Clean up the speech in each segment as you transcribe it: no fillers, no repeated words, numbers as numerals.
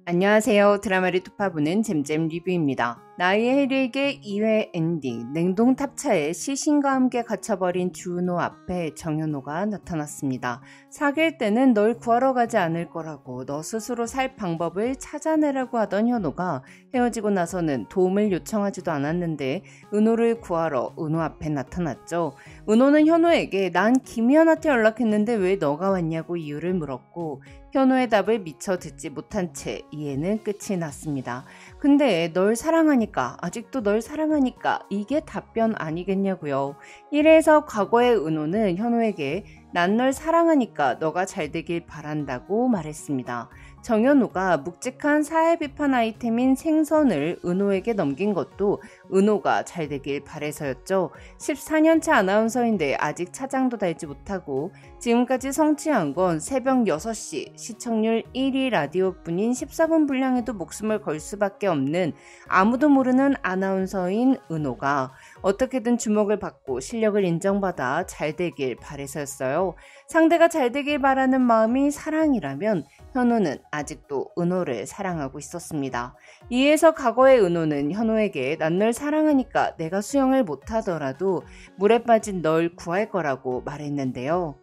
안녕하세요. 드라마를 투파보는 잼잼 리뷰입니다. 나의 해리에게 2회 엔딩, 냉동 탑차에 시신과 함께 갇혀버린 주은호 앞에 정현호가 나타났습니다. 사귈 때는 널 구하러 가지 않을 거라고 너 스스로 살 방법을 찾아내라고 하던 현호가 헤어지고 나서는 도움을 요청하지도 않았는데 은호를 구하러 은호 앞에 나타났죠. 은호는 현호에게 난 김희연한테 연락했는데 왜 너가 왔냐고 이유를 물었고 현호의 답을 미처 듣지 못한 채 이해는 끝이 났습니다. 근데 널 사랑하니까, 아직도 널 사랑하니까 이게 답변 아니겠냐고요. 이래서 과거의 은호는 현호에게 난 널 사랑하니까 너가 잘 되길 바란다고 말했습니다. 정현호가 묵직한 사회 비판 아이템인 생선을 은호에게 넘긴 것도 은호가 잘 되길 바래서였죠. 14년차 아나운서인데 아직 차장도 달지 못하고 지금까지 성취한 건 새벽 6시 시청률 1위 라디오뿐인 14분 분량에도 목숨을 걸 수밖에 없는 아무도 모르는 아나운서인 은호가 어떻게든 주목을 받고 실력을 인정받아 잘 되길 바래서였어요. 상대가 잘 되길 바라는 마음이 사랑이라면 현호는 아직도 은호를 사랑하고 있었습니다. 이에서 과거의 은호는 현호에게 난 널 사랑하니까 내가 수영을 못하더라도 물에 빠진 널 구할 거라고 말했는데요.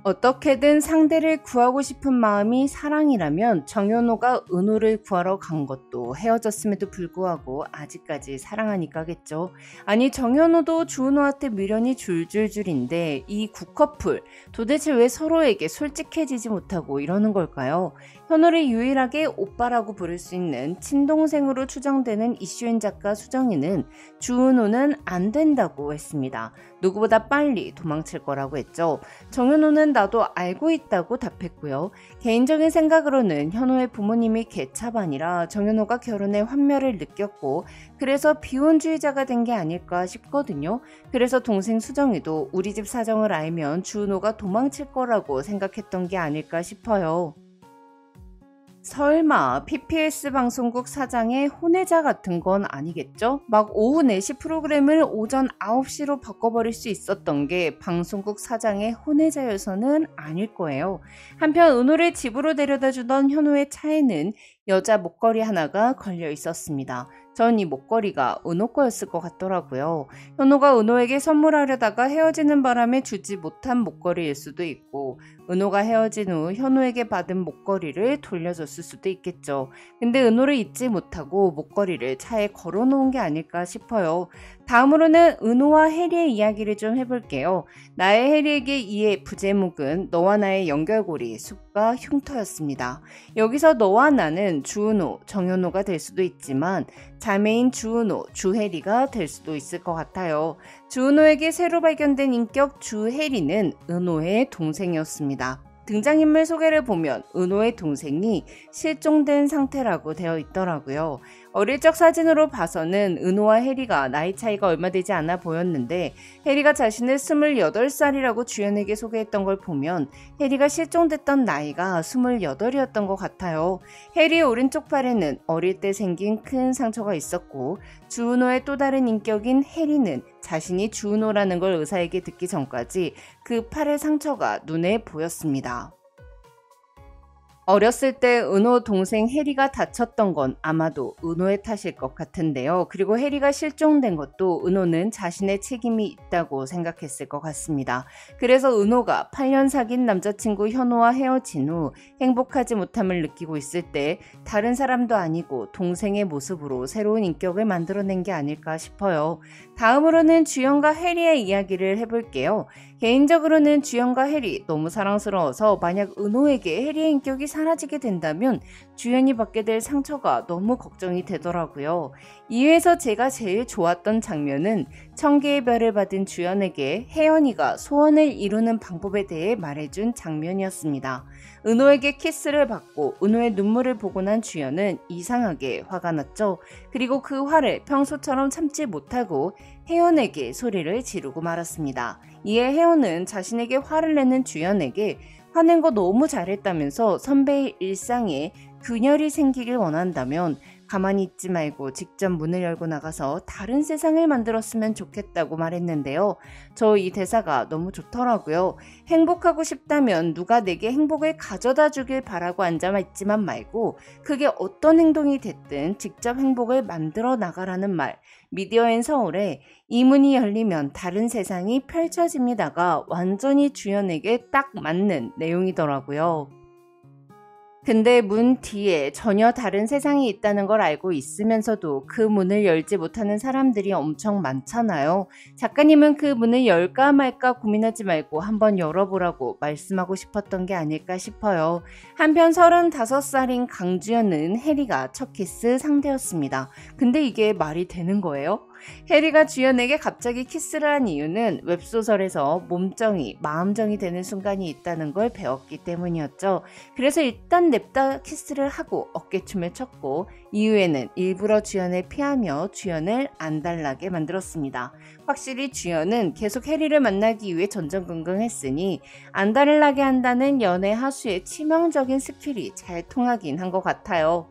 어떻게든 상대를 구하고 싶은 마음이 사랑이라면 정현호가 은호를 구하러 간 것도 헤어졌음에도 불구하고 아직까지 사랑하니까겠죠. 아니 정현호도 주은호한테 미련이 줄줄줄인데 이 구커플 도대체 왜 서로에게 솔직해지지 못하고 이러는 걸까요? 현호를 유일하게 오빠라고 부를 수 있는 친동생으로 추정되는 이슈인 작가 수정이는 주은호는 안 된다고 했습니다. 누구보다 빨리 도망칠 거라고 했죠. 정현호는 나도 알고 있다고 답했고요. 개인적인 생각으로는 현호의 부모님이 개차반이라 정현호가 결혼에 환멸을 느꼈고 그래서 비혼주의자가 된 게 아닐까 싶거든요. 그래서 동생 수정이도 우리 집 사정을 알면 주은호가 도망칠 거라고 생각했던 게 아닐까 싶어요. 설마 PPS 방송국 사장의 혼외자 같은 건 아니겠죠? 막 오후 4시 프로그램을 오전 9시로 바꿔버릴 수 있었던 게 방송국 사장의 혼외자여서는 아닐 거예요. 한편 은호를 집으로 데려다 주던 현호의 차에는 여자 목걸이 하나가 걸려 있었습니다. 전 이 목걸이가 은호 거였을 것 같더라고요. 현호가 은호에게 선물하려다가 헤어지는 바람에 주지 못한 목걸이일 수도 있고 은호가 헤어진 후 현호에게 받은 목걸이를 돌려줬을 수도 있겠죠. 근데 은호를 잊지 못하고 목걸이를 차에 걸어놓은 게 아닐까 싶어요. 다음으로는 은호와 해리의 이야기를 좀 해볼게요. 나의 해리에게 이의 부제목은 너와 나의 연결고리, 숲과 흉터였습니다. 여기서 너와 나는 주은호, 정현호가 될 수도 있지만 자매인 주은호, 주혜리가 될 수도 있을 것 같아요. 주은호에게 새로 발견된 인격 주혜리는 은호의 동생이었습니다. 등장인물 소개를 보면 은호의 동생이 실종된 상태라고 되어 있더라고요. 어릴 적 사진으로 봐서는 은호와 해리가 나이 차이가 얼마 되지 않아 보였는데 해리가 자신을 28살이라고 주연에게 소개했던 걸 보면 해리가 실종됐던 나이가 28이었던 것 같아요. 해리의 오른쪽 팔에는 어릴 때 생긴 큰 상처가 있었고 주은호의 또 다른 인격인 해리는 자신이 주은호라는 걸 의사에게 듣기 전까지 그 팔의 상처가 눈에 보였습니다. 어렸을 때 은호 동생 해리가 다쳤던 건 아마도 은호의 탓일 것 같은데요. 그리고 해리가 실종된 것도 은호는 자신의 책임이 있다고 생각했을 것 같습니다. 그래서 은호가 8년 사귄 남자친구 현호와 헤어진 후 행복하지 못함을 느끼고 있을 때 다른 사람도 아니고 동생의 모습으로 새로운 인격을 만들어낸 게 아닐까 싶어요. 다음으로는 주연과 해리의 이야기를 해볼게요. 개인적으로는 주연과 해리 너무 사랑스러워서 만약 은호에게 해리의 인격이 사라지게 된다면 주연이 받게 될 상처가 너무 걱정이 되더라고요. 이회에서 제가 제일 좋았던 장면은 1000개의 별을 받은 주연에게 혜연이가 소원을 이루는 방법에 대해 말해준 장면이었습니다. 은호에게 키스를 받고 은호의 눈물을 보고 난 주연은 이상하게 화가 났죠. 그리고 그 화를 평소처럼 참지 못하고 혜연에게 소리를 지르고 말았습니다. 이에 혜연은 자신에게 화를 내는 주연에게 화낸 거 너무 잘했다면서 선배의 일상에 균열이 생기길 원한다면 가만히 있지 말고 직접 문을 열고 나가서 다른 세상을 만들었으면 좋겠다고 말했는데요. 저 이 대사가 너무 좋더라고요. 행복하고 싶다면 누가 내게 행복을 가져다 주길 바라고 앉아 있지만 말고 그게 어떤 행동이 됐든 직접 행복을 만들어 나가라는 말. 미디어엔 서울에 이 문이 열리면 다른 세상이 펼쳐집니다가 완전히 주연에게 딱 맞는 내용이더라고요. 근데 문 뒤에 전혀 다른 세상이 있다는 걸 알고 있으면서도 그 문을 열지 못하는 사람들이 엄청 많잖아요. 작가님은 그 문을 열까 말까 고민하지 말고 한번 열어보라고 말씀하고 싶었던 게 아닐까 싶어요. 한편 35살인 강주연은 해리가 첫 키스 상대였습니다. 근데 이게 말이 되는 거예요? 해리가 주연에게 갑자기 키스를 한 이유는 웹소설에서 몸정이, 마음정이 되는 순간이 있다는 걸 배웠기 때문이었죠. 그래서 일단 냅다 키스를 하고 어깨춤을 췄고 이후에는 일부러 주연을 피하며 주연을 안달나게 만들었습니다. 확실히 주연은 계속 해리를 만나기 위해 전전긍긍했으니 안달을 나게 한다는 연애 하수의 치명적인 스킬이 잘 통하긴 한 것 같아요.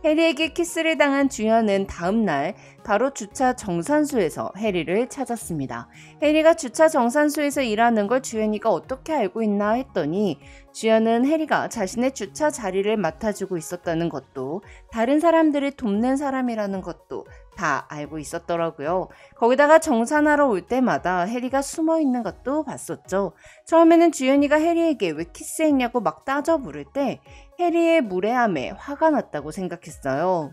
해리에게 키스를 당한 주연은 다음날 바로 주차 정산소에서 해리를 찾았습니다. 해리가 주차 정산소에서 일하는 걸 주연이가 어떻게 알고 있나 했더니 주연은 해리가 자신의 주차 자리를 맡아주고 있었다는 것도 다른 사람들을 돕는 사람이라는 것도 다 알고 있었더라고요. 거기다가 정산하러 올 때마다 해리가 숨어 있는 것도 봤었죠. 처음에는 주연이가 해리에게 왜 키스했냐고 막 따져 물을 때 해리의 무례함에 화가 났다고 생각했어요.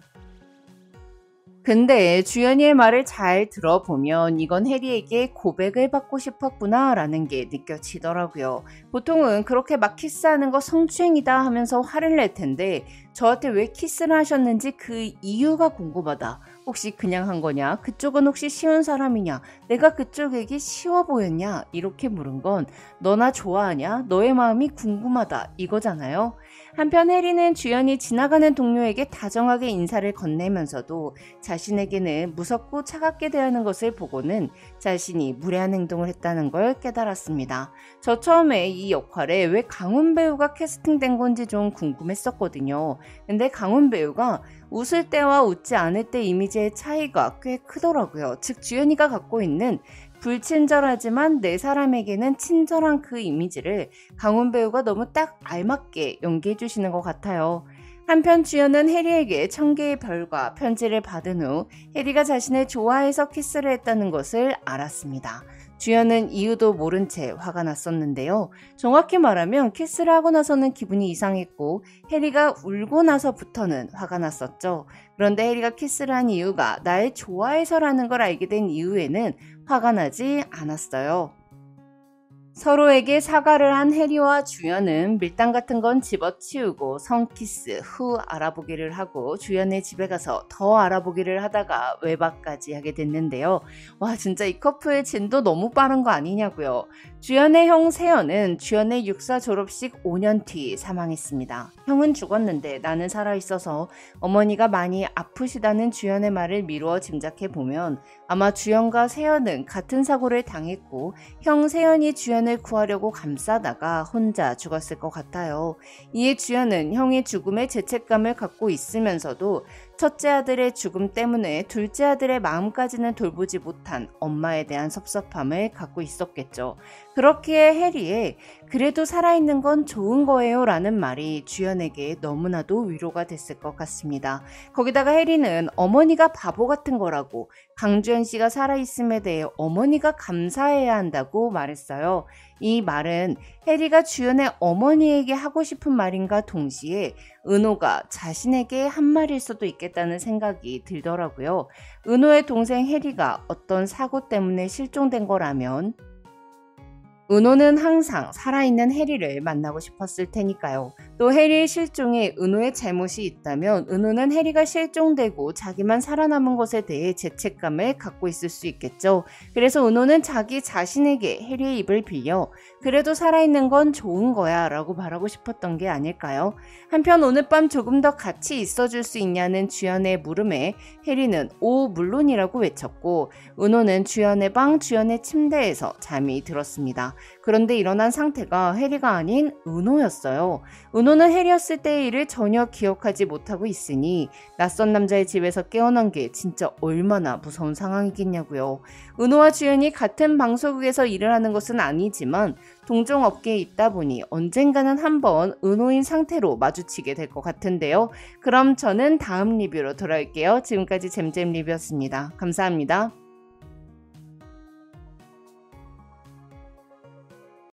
근데 주연이의 말을 잘 들어보면 이건 해리에게 고백을 받고 싶었구나 라는 게 느껴지더라고요. 보통은 그렇게 막 키스하는 거 성추행이다 하면서 화를 낼 텐데 저한테 왜 키스를 하셨는지 그 이유가 궁금하다. 혹시 그냥 한 거냐? 그쪽은 혹시 쉬운 사람이냐? 내가 그쪽에게 쉬워 보였냐? 이렇게 물은 건 너나 좋아하냐? 너의 마음이 궁금하다 이거잖아요. 한편 해리는 주연이 지나가는 동료에게 다정하게 인사를 건네면서도 자신에게는 무섭고 차갑게 대하는 것을 보고는 자신이 무례한 행동을 했다는 걸 깨달았습니다. 저 처음에 이 역할에 왜 강훈 배우가 캐스팅된 건지 좀 궁금했었거든요. 근데 강훈 배우가 웃을 때와 웃지 않을 때 이미지의 차이가 꽤 크더라고요. 즉 주연이가 갖고 있는 불친절하지만 내 사람에게는 친절한 그 이미지를 강훈 배우가 너무 딱 알맞게 연기해 주시는 것 같아요. 한편 주연은 해리에게 1000개의 별과 편지를 받은 후 해리가 자신을 좋아해서 키스를 했다는 것을 알았습니다. 주연은 이유도 모른 채 화가 났었는데요. 정확히 말하면 키스를 하고 나서는 기분이 이상했고 해리가 울고 나서부터는 화가 났었죠. 그런데 해리가 키스를 한 이유가 날 좋아해서라는 걸 알게 된 이후에는 화가 나지 않았어요. 서로에게 사과를 한 해리와 주연은 밀당 같은 건 집어치우고 성키스 후 알아보기를 하고 주연의 집에 가서 더 알아보기를 하다가 외박까지 하게 됐는데요. 와 진짜 이 커플의 진도 너무 빠른 거 아니냐고요. 주연의 형 세연은 주연의 육사 졸업식 5년 뒤 사망했습니다. 형은 죽었는데 나는 살아있어서 어머니가 많이 아프시다는 주연의 말을 미루어 짐작해보면 아마 주연과 세연은 같은 사고를 당했고 형 세연이 주연을 구하려고 감싸다가 혼자 죽었을 것 같아요. 이에 주연은 형의 죽음에 죄책감을 갖고 있으면서도 첫째 아들의 죽음 때문에 둘째 아들의 마음까지는 돌보지 못한 엄마에 대한 섭섭함을 갖고 있었겠죠. 그렇기에 해리의 그래도 살아있는 건 좋은 거예요 라는 말이 주연에게 너무나도 위로가 됐을 것 같습니다. 거기다가 해리는 어머니가 바보 같은 거라고 강주연 씨가 살아있음에 대해 어머니가 감사해야 한다고 말했어요. 이 말은 해리가 주연의 어머니에게 하고 싶은 말인가 동시에 은호가 자신에게 한 말일 수도 있겠다는 생각이 들더라고요. 은호의 동생 해리가 어떤 사고 때문에 실종된 거라면 은호는 항상 살아있는 해리를 만나고 싶었을 테니까요. 또 해리의 실종에 은호의 잘못이 있다면 은호는 해리가 실종되고 자기만 살아남은 것에 대해 죄책감을 갖고 있을 수 있겠죠. 그래서 은호는 자기 자신에게 해리의 입을 빌려 그래도 살아있는 건 좋은 거야 라고 말하고 싶었던 게 아닐까요? 한편 오늘 밤 조금 더 같이 있어줄 수 있냐는 주연의 물음에 해리는 오 물론이라고 외쳤고 은호는 주연의 방 주연의 침대에서 잠이 들었습니다. 그런데 일어난 상태가 해리가 아닌 은호였어요. 은호는 해리였을 때의 일을 전혀 기억하지 못하고 있으니 낯선 남자의 집에서 깨어난 게 진짜 얼마나 무서운 상황이겠냐고요. 은호와 주연이 같은 방송국에서 일을 하는 것은 아니지만 동종 업계에 있다 보니 언젠가는 한번 은호인 상태로 마주치게 될 것 같은데요. 그럼 저는 다음 리뷰로 돌아올게요. 지금까지 잼잼 리뷰였습니다. 감사합니다.